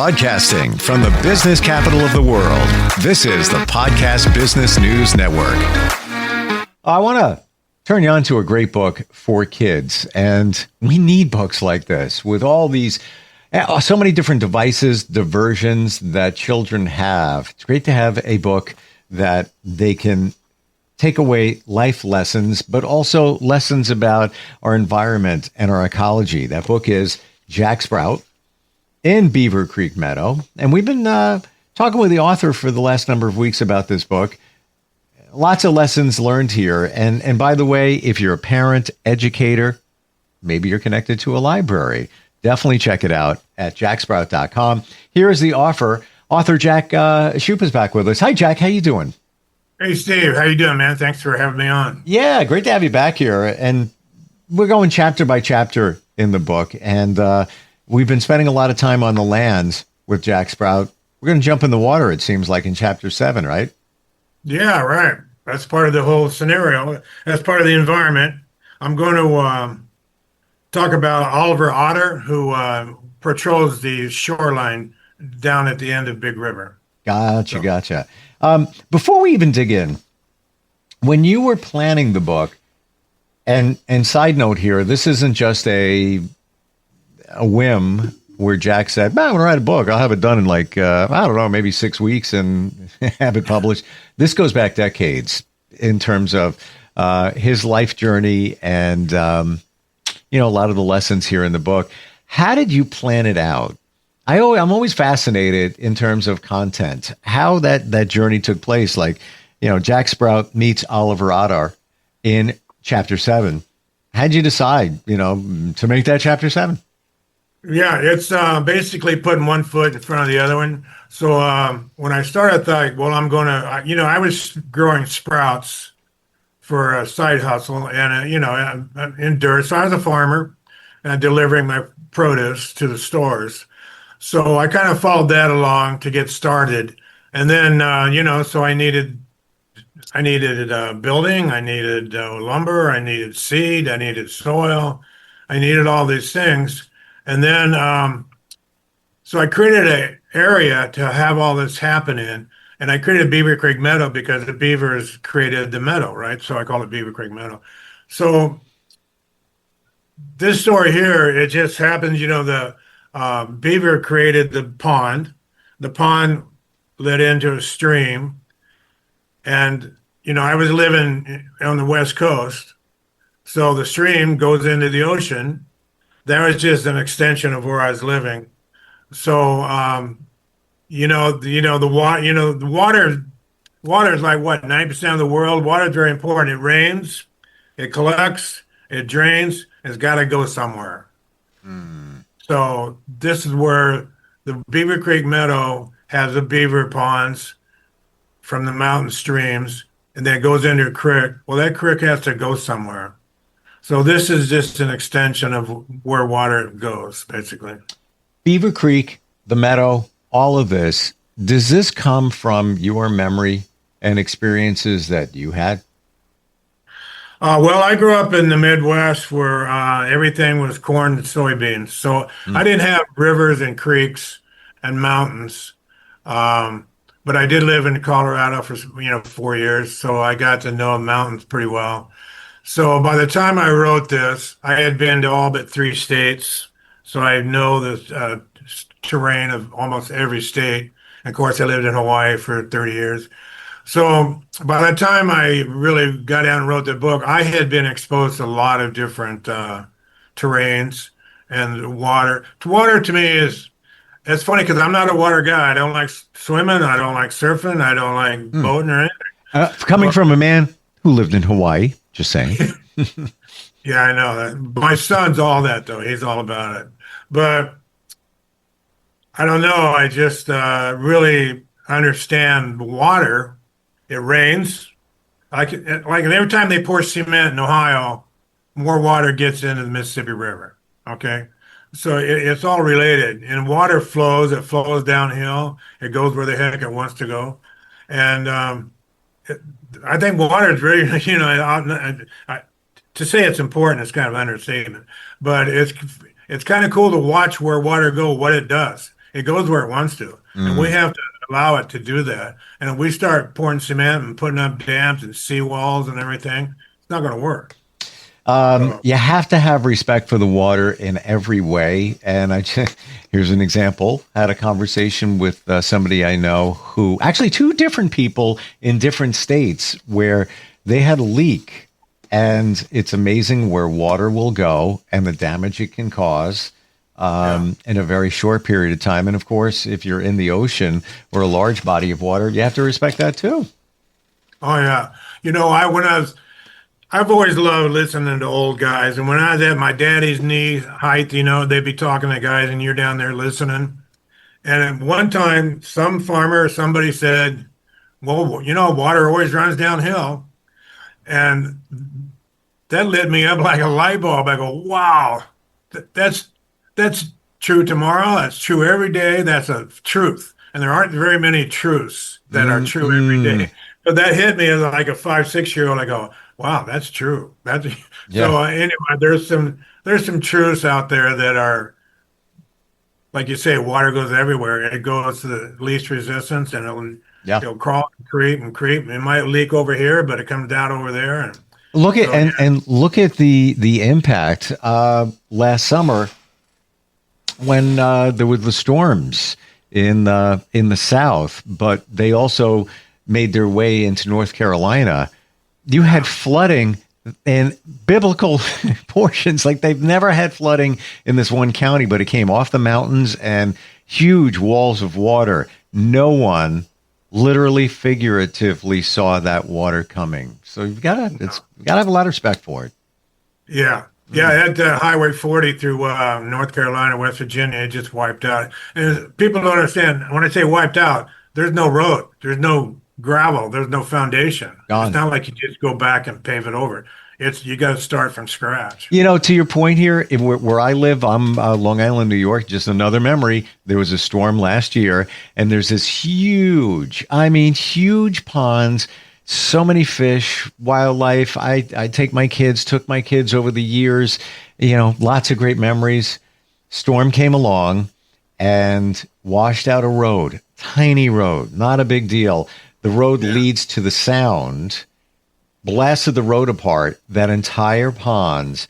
Broadcasting from the business capital of the world, this is the Podcast Business News Network. I want to turn you on to a great book for kids, and we need books like this with all these, so many different devices, diversions that children have. It's great to have a book that they can take away life lessons, but also lessons about our environment and our ecology. That book is Jack Sprout in Beaver Creek Meadow. And we've been talking with the author for the last number of weeks about this book. Lots of lessons learned here. And by the way, if you're a parent, educator, maybe you're connected to a library, definitely check it out at jacksprout.com. Here is the author Jack Shoop is back with us. Hi, Jack. How you doing? Hey, Steve. How you doing, man? Thanks for having me on. Yeah, great to have you back here. And we're going chapter by chapter in the book. And we've been spending a lot of time on the lands with Jack Sprout. We're going to jump in the water, it seems like, in chapter 7, right? Yeah, right. That's part of the whole scenario. That's part of the environment. I'm going to talk about Oliver Otter, who patrols the shoreline down at the end of Big River. Gotcha. Before we even dig in, when you were planning the book, and side note here, this isn't just a whim where Jack said, "Man, I'm going to write a book. I'll have it done in like, I don't know, maybe 6 weeks and have it published." This goes back decades in terms of his life journey and, a lot of the lessons here in the book. How did you plan it out? I'm always fascinated in terms of content, how that journey took place. Like, Jack Sprout meets Oliver Otter in chapter 7. How'd you decide, to make that chapter 7? Yeah, it's basically putting one foot in front of the other one. So when I started, I thought, well, I'm going to, I was growing sprouts for a side hustle and, in dirt. So I was a farmer and delivering my produce to the stores. So I kind of followed that along to get started. And then, so I needed building, I needed lumber, I needed seed, I needed soil, I needed all these things. And then, so I created an area to have all this happen in. And I created Beaver Creek Meadow because the beavers created the meadow, right? So I call it Beaver Creek Meadow. So this story here, it just happens, the beaver created the pond. The pond led into a stream. And, I was living on the West Coast. So the stream goes into the ocean. That was just an extension of where I was living. So, the water is like what, 90% of the world. Water is very important. It rains, it collects, it drains, it's got to go somewhere. So this is where the Beaver Creek Meadow has the beaver ponds from the mountain streams, and then it goes into a creek. Well, that creek has to go somewhere. So this is just an extension of where water goes, basically. Beaver Creek, the meadow, all of this, does this come from your memory and experiences that you had? Well, I grew up in the Midwest where everything was corn and soybeans. So I didn't have rivers and creeks and mountains. But I did live in Colorado for 4 years. So I got to know mountains pretty well. So by the time I wrote this, I had been to all but 3 states. So I know the terrain of almost every state. And of course, I lived in Hawaii for 30 years. So by the time I really got down and wrote the book, I had been exposed to a lot of different terrains and water. Water to me it's funny because I'm not a water guy. I don't like swimming. I don't like surfing. I don't like boating or anything. Coming from a man who lived in Hawaii, just saying. Yeah, I know that. My son's all that, though. He's all about it. But I don't know. I just really understand water. It rains. Like every time they pour cement in Ohio, more water gets into the Mississippi River. Okay. So it's all related. And water flows. It flows downhill. It goes where the heck it wants to go. And I think water is very, to say it's important is kind of an understatement. But it's kind of cool to watch where water goes, what it does. It goes where it wants to. And we have to allow it to do that. And if we start pouring cement and putting up dams and seawalls and everything, it's not going to work. So, You have to have respect for the water in every way. And here's an example. I had a conversation with somebody I know who actually two different people in different states where they had a leak. And it's amazing where water will go and the damage it can cause in a very short period of time. And of course, if you're in the ocean or a large body of water, you have to respect that too. oh yeah. I've always loved listening to old guys. And when I was at my daddy's knee height, they'd be talking to guys and you're down there listening. And at one time, some farmer or somebody said, well, water always runs downhill. And that lit me up like a light bulb. I go, wow, that's true tomorrow. That's true every day. That's a truth. And there aren't very many truths that are true every day. But that hit me as like a 5, 6 year old. I go, wow, that's true. So anyway, there's some truths out there that are, like you say, water goes everywhere. It goes to the least resistance, and it'll crawl and creep and creep. It might leak over here, but it comes down over there. And look at and look at the impact last summer when there were the storms in the South, but they also made their way into North Carolina. You had flooding in biblical portions, like they've never had flooding in this one county, but it came off the mountains and huge walls of water. No one literally, figuratively saw that water coming. So you've got to have a lot of respect for it. Yeah. Yeah, at Highway 40 through North Carolina, West Virginia, it just wiped out. And people don't understand, when I say wiped out, there's no road, there's no gravel, there's no foundation. Gone. It's not like you just go back and pave it over. You got to start from scratch. To your point here, where I live, I'm Long Island, New York, just another memory. There was a storm last year, and there's this huge ponds, so many fish, wildlife. I took my kids over the years, lots of great memories. Storm came along and washed out a road, tiny road, not a big deal. The road leads to the Sound, blasted the road apart. That entire pond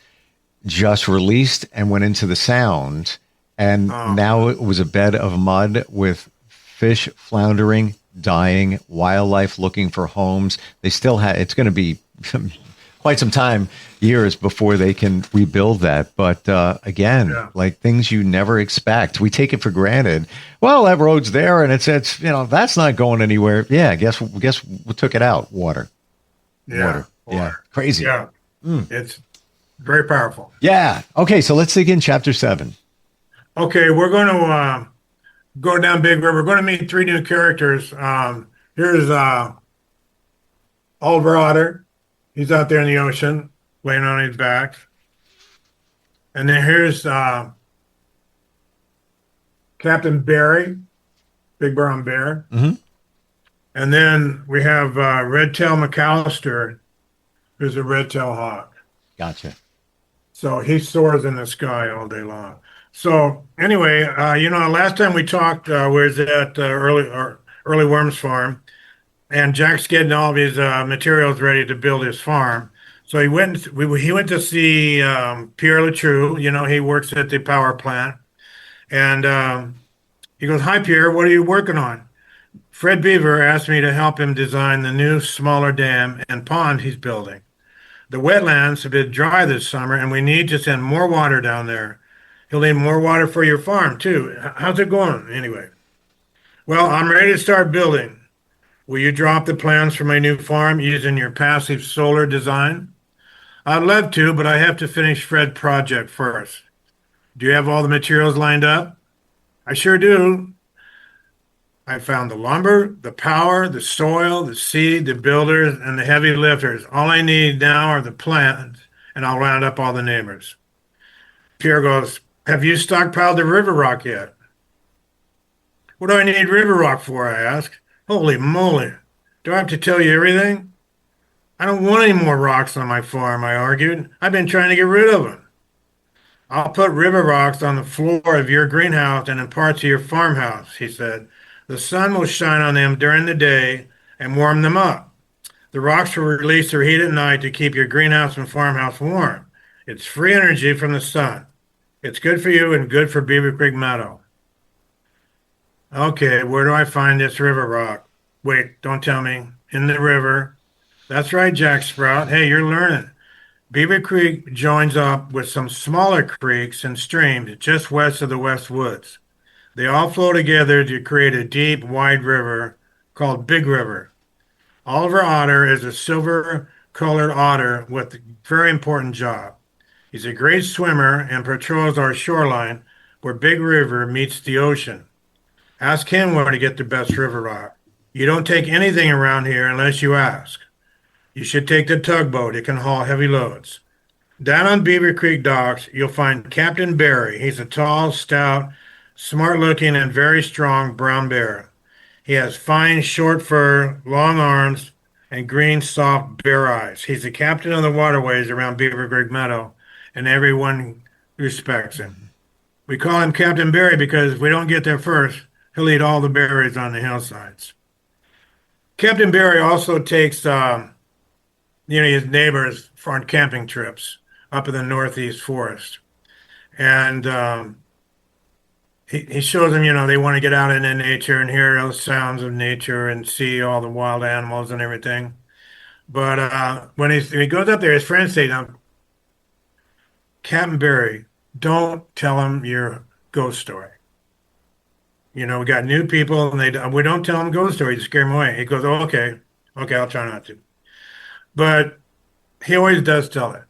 just released and went into the Sound. And now it was a bed of mud with fish floundering, dying, wildlife looking for homes. They still it's going to be quite some time, years before they can rebuild that. But like things you never expect, we take it for granted. Well, that road's there, and it's that's not going anywhere. Yeah, guess we took it out. Water. Yeah, crazy. Yeah, It's very powerful. Yeah. Okay, so let's dig in chapter 7. Okay, we're going to go down Big River. We're going to meet 3 new characters. Here's Old Otter. He's out there in the ocean, laying on his back. And then here's Captain Barry, Big Brown Bear. Mm-hmm. And then we have Red-tail McAllister, who's a red-tail hawk. Gotcha. So he soars in the sky all day long. So anyway, last time we talked, we was at Early Worms Farm, and Jack's getting all of his materials ready to build his farm. So he went to see Pierre Letrue. He works at the power plant, and he goes, "Hi, Pierre, what are you working on?" Fred Beaver asked me to help him design the new, smaller dam and pond he's building. The wetlands have been dry this summer, and we need to send more water down there. He'll need more water for your farm, too. How's it going, anyway? Well, I'm ready to start building. Will you drop the plans for my new farm using your passive solar design? I'd love to, but I have to finish Fred's project first. Do you have all the materials lined up? I sure do. I found the lumber, the power, the soil, the seed, the builders, and the heavy lifters. All I need now are the plans, and I'll round up all the neighbors. Pierre goes, have you stockpiled the river rock yet? What do I need river rock for, I asked. Holy moly, do I have to tell you everything? I don't want any more rocks on my farm, I argued. I've been trying to get rid of them. I'll put river rocks on the floor of your greenhouse and in parts of your farmhouse, he said. The sun will shine on them during the day and warm them up. The rocks will release their heat at night to keep your greenhouse and farmhouse warm. It's free energy from the sun. It's good for you and good for Beaver Creek Meadow. Okay, where do I find this river rock? Wait, don't tell me. In the river. That's right, Jack Sprout. Hey, you're learning. Beaver Creek joins up with some smaller creeks and streams just west of the West Woods. They all flow together to create a deep, wide river called Big River. Oliver Otter is a silver-colored otter with a very important job. He's a great swimmer and patrols our shoreline where Big River meets the ocean. Ask him where to get the best river rock. You don't take anything around here unless you ask. You should take the tugboat. It can haul heavy loads. Down on Beaver Creek docks, you'll find Captain Barry. He's a tall, stout, smart-looking, and very strong brown bear. He has fine, short fur, long arms, and green, soft bear eyes. He's the captain of the waterways around Beaver Creek Meadow, and everyone respects him. We call him Captain Barry because if we don't get there first, he'll eat all the berries on the hillsides. Captain Barry also takes his neighbors on camping trips up in the Northeast forest. And he shows them, they want to get out into nature and hear the sounds of nature and see all the wild animals and everything. But when he goes up there, his friends say, now, Captain Barry, don't tell him your ghost story. We got new people, and we don't tell them ghost stories to scare them away. He goes, oh, okay, I'll try not to. But he always does tell it.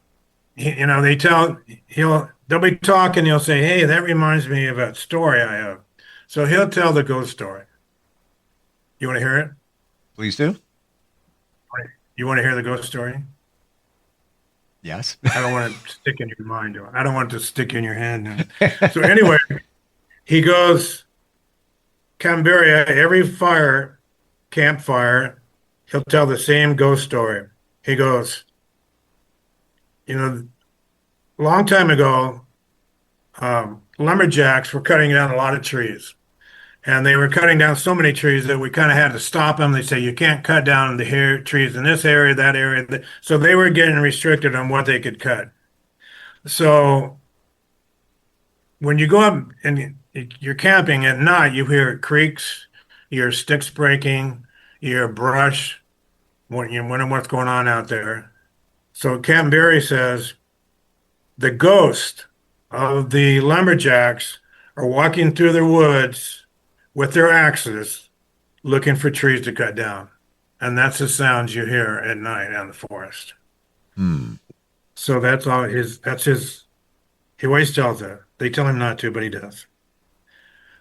They'll be talking. He'll say, "Hey, that reminds me of a story I have." So he'll tell the ghost story. You want to hear it? Please do. You want to hear the ghost story? Yes. I don't want it to stick in your mind. I don't want it to stick in your head now. So anyway, he goes, Canberra, every campfire, he'll tell the same ghost story. He goes, a long time ago, lumberjacks were cutting down a lot of trees. And they were cutting down so many trees that we kind of had to stop them. They say, you can't cut down the trees in this area, that area. So they were getting restricted on what they could cut. So when you go up and you're camping at night, you hear creaks, you hear sticks breaking, you hear brush, wondering what's going on out there. So Captain Barry says, the ghost of the lumberjacks are walking through the woods with their axes looking for trees to cut down. And that's the sounds you hear at night in the forest. So that's his, he always tells that. They tell him not to, but he does.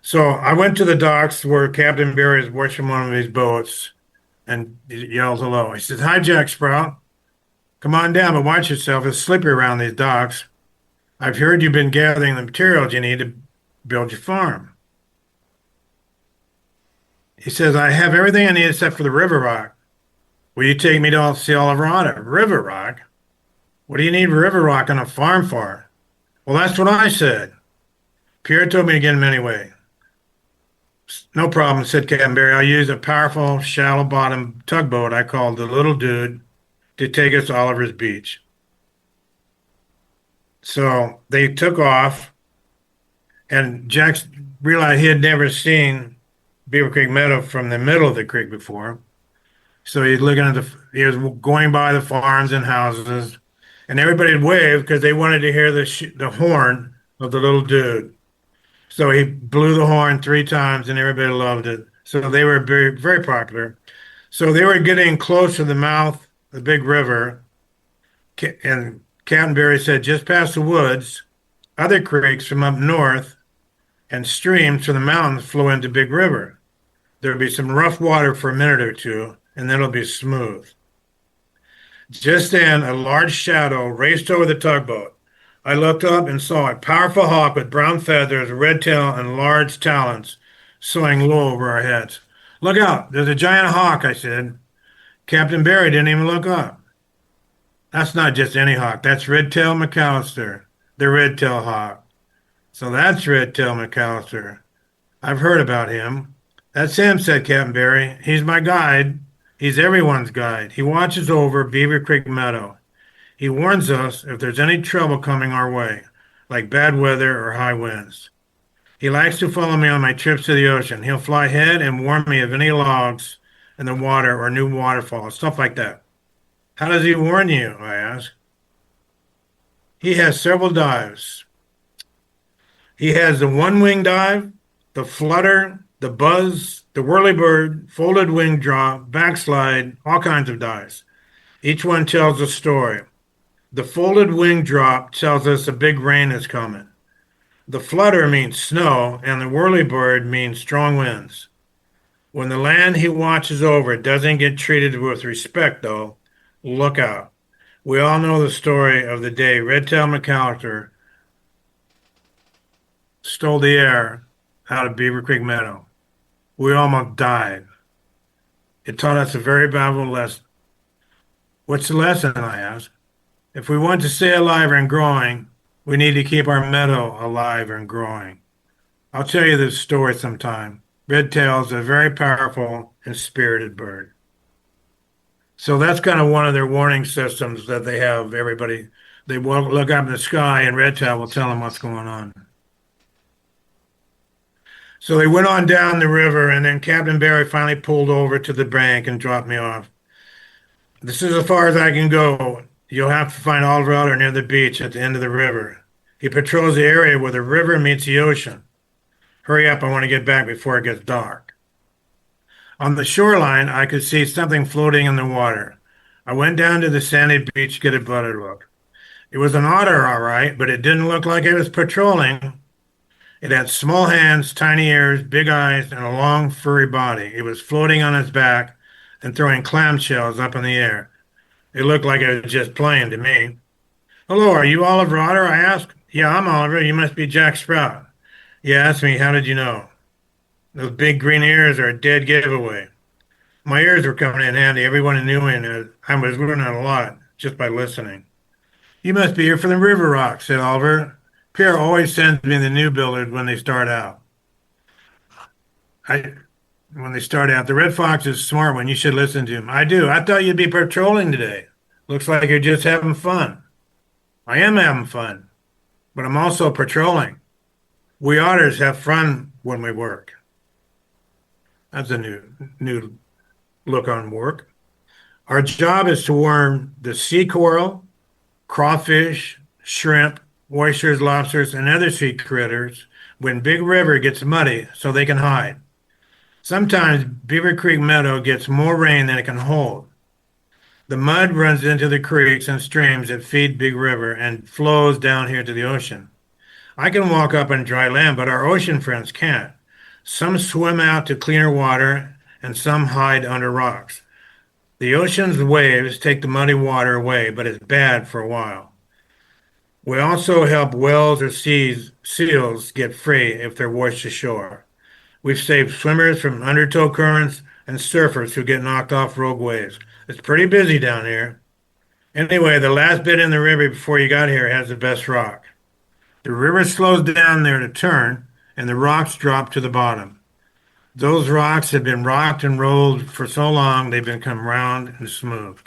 So I went to the docks where Captain Barry is watching one of his boats and he yells hello. He says, hi, Jack Sprout. Come on down, but watch yourself. It's slippery around these docks. I've heard you've been gathering the materials you need to build your farm. He says, I have everything I need except for the river rock. Will you take me to see Oliver Otter? River rock? What do you need river rock on a farm for? Well, that's what I said. Pierre told me to get him anyway. No problem, said Captain Barry. I'll use a powerful, shallow-bottom tugboat I call the Little Dude to take us to Oliver's Beach. So they took off, and Jack realized he had never seen Beaver Creek Meadow from the middle of the creek before. So he was going by the farms and houses, and everybody would wave because they wanted to hear the horn of the Little Dude. So he blew the horn 3 times, and everybody loved it. So they were very, very popular. So they were getting close to the mouth of the big river, and Captain Barry said, just past the woods, other creeks from up north and streams from the mountains flow into Big River. There'll be some rough water for a minute or two, and then it'll be smooth. Just then, a large shadow raced over the tugboat. I looked up and saw a powerful hawk with brown feathers, red tail, and large talons soaring low over our heads. Look out, there's a giant hawk, I said. Captain Barry didn't even look up. That's not just any hawk. That's Red-tailed McAllister, the red-tailed hawk. So that's Red-tailed McAllister. I've heard about him. That's him, said Captain Barry. He's my guide. He's everyone's guide. He watches over Beaver Creek Meadow. He warns us if there's any trouble coming our way, like bad weather or high winds. He likes to follow me on my trips to the ocean. He'll fly ahead and warn me of any logs in the water or new waterfalls, stuff like that. How does he warn you? I asked. He has several dives. He has the one-wing dive, the flutter, the buzz, the whirlybird, folded wing drop, backslide, all kinds of dives. Each one tells a story. The folded wing drop tells us a big rain is coming. The flutter means snow, and the whirlybird means strong winds. When the land he watches over doesn't get treated with respect, though, look out. We all know the story of the day Red-tailed McAllister stole the air out of Beaver Creek Meadow. We almost died. It taught us a very valuable lesson. What's the lesson? I asked. If we want to stay alive and growing, we need to keep our meadow alive and growing. I'll tell you this story sometime. Red-tail is a very powerful and spirited bird. So that's kind of one of their warning systems that they have. Everybody, they will look up in the sky and red-tail will tell them what's going on. So they went on down the river, and then Captain Barry finally pulled over to the bank and dropped me off. This is as far as I can go. You'll have to find Oliver Elder near the beach at the end of the river. He patrols the area where the river meets the ocean. Hurry up, I want to get back before it gets dark. On the shoreline, I could see something floating in the water. I went down to the sandy beach to get a better look. It was an otter, all right, but it didn't look like it was patrolling. It had small hands, tiny ears, big eyes, and a long, furry body. It was floating on its back and throwing clamshells up in the air. It looked like it was just playing to me. Hello, are you Oliver Otter? I asked. Yeah, I'm Oliver. You must be Jack Sprout. Yeah, that's me. How did you know? Those big green ears are a dead giveaway. My ears were coming in handy. Everyone knew me, and I was learning a lot just by listening. You must be here for the river rock, said Oliver. Pierre always sends me the new builders when they start out. The Red Fox is smart one. You should listen to him. I do. I thought you'd be patrolling today. Looks like you're just having fun. I am having fun, but I'm also patrolling. We otters have fun when we work. That's a new look on work. Our job is to warn the sea coral, crawfish, shrimp, oysters, lobsters, and other sea critters when Big River gets muddy so they can hide. Sometimes Beaver Creek Meadow gets more rain than it can hold. The mud runs into the creeks and streams that feed Big River and flows down here to the ocean. I can walk up on dry land, but our ocean friends can't. Some swim out to cleaner water, and some hide under rocks. The ocean's waves take the muddy water away, but it's bad for a while. We also help whales or seals get free if they're washed ashore. We've saved swimmers from undertow currents and surfers who get knocked off rogue waves. It's pretty busy down here. Anyway, the last bit in the river before you got here has the best rock. The river slows down there to turn, and the rocks drop to the bottom. Those rocks have been rocked and rolled for so long they've become round and smooth.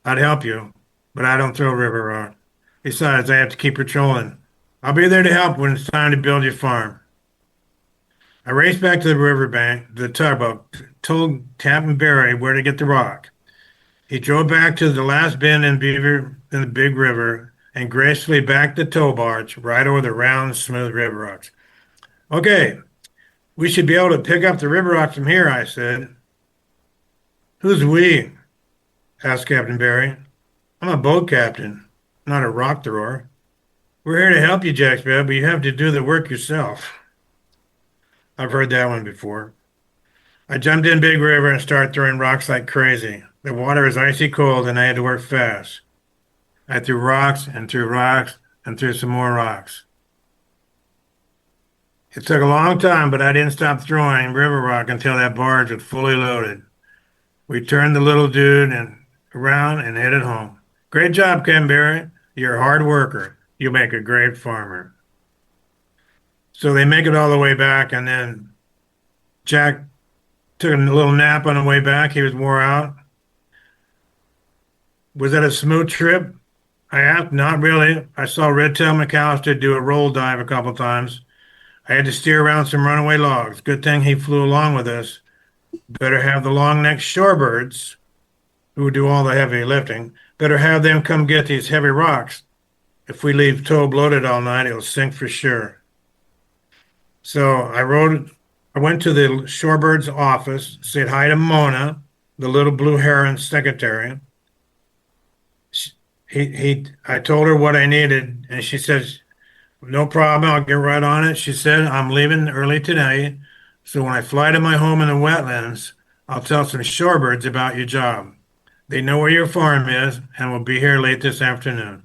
I'd help you, but I don't throw river rock. Besides, I have to keep patrolling. I'll be there to help when it's time to build your farm. I raced back to the riverbank, the tugboat, told Captain Barry where to get the rock. He drove back to the last bend in the Big River and gracefully backed the tow barge right over the round, smooth river rocks. Okay, we should be able to pick up the river rocks from here, I said. Who's we? Asked Captain Barry. I'm a boat captain, not a rock thrower. We're here to help you, Jack Sprout, but you have to do the work yourself. I've heard that one before. I jumped in Big River and started throwing rocks like crazy. The water was icy cold and I had to work fast. I threw rocks and threw rocks and threw some more rocks. It took a long time, but I didn't stop throwing river rock until that barge was fully loaded. We turned the little dude around and headed home. Great job, Ken Barry. You're a hard worker. you'll make a great farmer. So they make it all the way back, and then Jack took a little nap on the way back. He was wore out. Was that a smooth trip? I asked, not really. I saw Red-tailed McAllister do a roll dive a couple times. I had to steer around some runaway logs. Good thing he flew along with us. Better have the long-necked shorebirds, who do all the heavy lifting, better have them come get these heavy rocks. If we leave tow bloated all night, it'll sink for sure. So I went to the shorebird's office, said hi to Mona, the little blue heron secretary. I told her what I needed, and she says, no problem, I'll get right on it. She said, I'm leaving early today, so when I fly to my home in the wetlands, I'll tell some shorebirds about your job. They know where your farm is and will be here late this afternoon.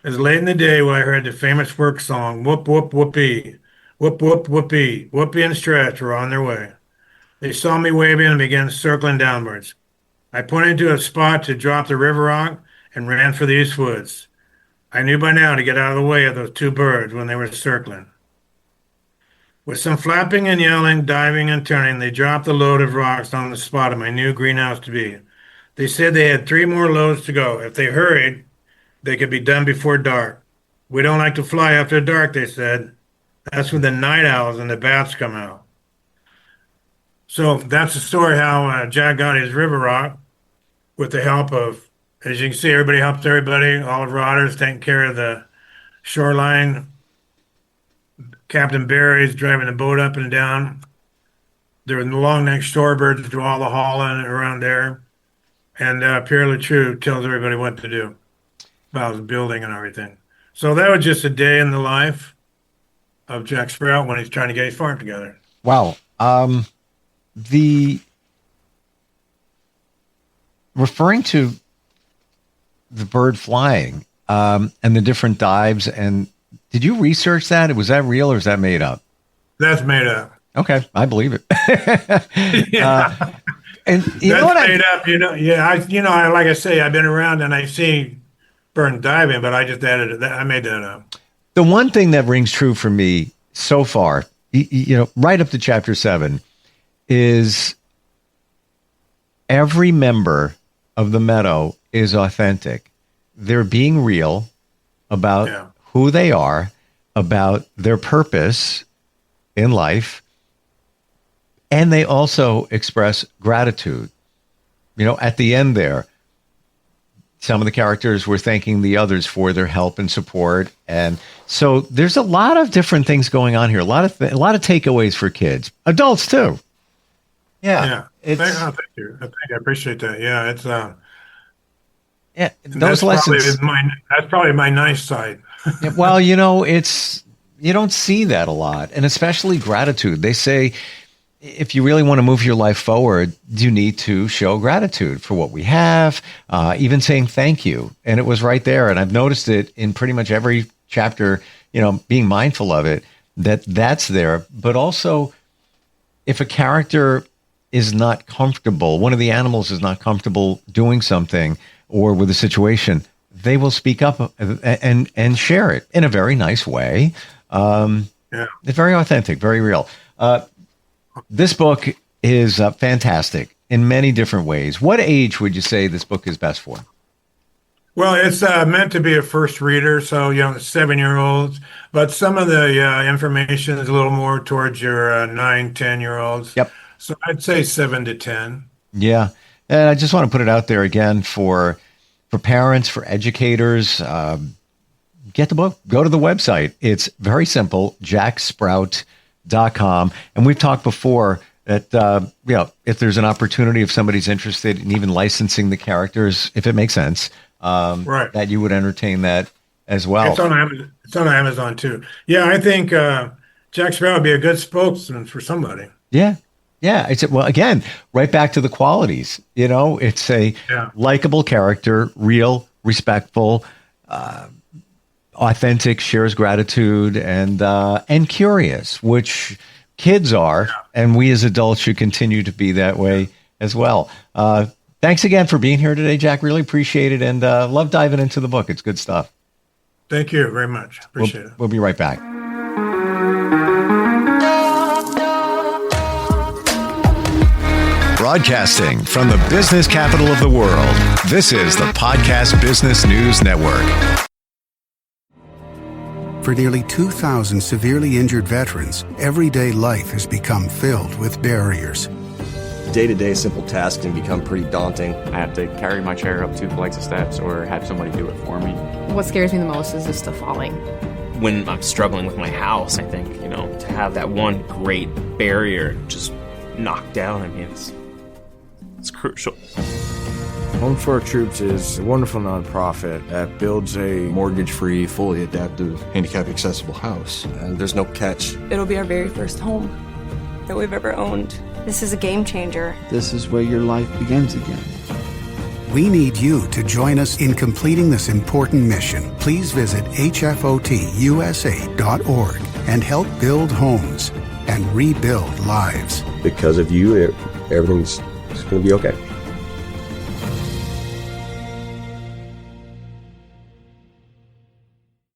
It was late in the day when I heard the famous work song, Whoop, Whoop, Whoopee. Whoop, whoop, whoopee. Whoopee and Stretch were on their way. They saw me waving and began circling downwards. I pointed to a spot to drop the river rock and ran for the east woods. I knew by now to get out of the way of those two birds when they were circling. With some flapping and yelling, diving and turning, they dropped the load of rocks on the spot of my new greenhouse to be. They said they had 3 more loads to go. If they hurried, they could be done before dark. We don't like to fly after dark, they said. That's when the night owls and the bats come out. So that's the story how Jack got his river rock with the help of, as you can see, everybody helps everybody. All the rodders taking care of the shoreline. Captain Barry's driving the boat up and down. There were the long-necked shorebirds do all the hauling around there. And Pierre Latrue tells everybody what to do about his building and everything. So that was just a day in the life of Jack Sprout when he's trying to get his farm together. Wow. The referring to the bird flying and the different dives, and did you research that? Was that real or is that made up? That's made up. Okay, I believe it. Yeah. And you That's know what made up, I like I say, I've been around and I see bird diving, but I just added it. I made that up. The one thing that rings true for me so far, right up to chapter 7, is every member of the meadow is authentic. They're being real about who they are, about their purpose in life, and they also express gratitude. At the end there, some of the characters were thanking the others for their help and support. And so there's a lot of different things going on here. A lot of takeaways for kids, adults too. Yeah. Thank you. I appreciate that. Yeah. It's, those lessons. That's probably my nice side. Well, you don't see that a lot, and especially gratitude. They say, if you really want to move your life forward, you need to show gratitude for what we have, even saying thank you. And it was right there. And I've noticed it in pretty much every chapter, being mindful of it, that's there. But also, if a character is not comfortable, one of the animals is not comfortable doing something or with a situation, they will speak up and share it in a very nice way. It's very authentic, very real. This book is fantastic in many different ways. What age would you say this book is best for? Well, it's meant to be a first reader, so 7-year-olds. But some of the information is a little more towards your 9, 10-year-olds. Yep. So I'd say 7 to 10. Yeah, and I just want to put it out there again for parents, for educators. Get the book. Go to the website. It's very simple. jacksprout.com. And we've talked before that, if there's an opportunity, if somebody's interested in even licensing the characters, if it makes sense, that you would entertain that as well. It's on Amazon too. Yeah, I think Jack Sprout would be a good spokesman for somebody. Yeah. Yeah. Again, right back to the qualities. It's a likable character, real, respectful, authentic, shares gratitude, and curious, which kids are, and we as adults should continue to be that way as well. Thanks again for being here today, Jack. Really appreciate it, and love diving into the book. It's good stuff. Thank you very much. Appreciate it. We'll be right back. Broadcasting from the business capital of the world, this is the Podcast Business News Network. For nearly 2,000 severely injured veterans, everyday life has become filled with barriers. Day-to-day simple tasks can become pretty daunting. I have to carry my chair up 2 flights of steps or have somebody do it for me. What scares me the most is just the falling. When I'm struggling with my house, I think, to have that one great barrier just knocked down, it's crucial. Home for Our Troops is a wonderful nonprofit that builds a Mortgage-free, fully adaptive, handicap-accessible house. And there's no catch. It'll be our very first home that we've ever owned. This is a game changer. This is where your life begins again. We need you to join us in completing this important mission. Please visit hfotusa.org and help build homes and rebuild lives. Because of you, everything's going to be okay.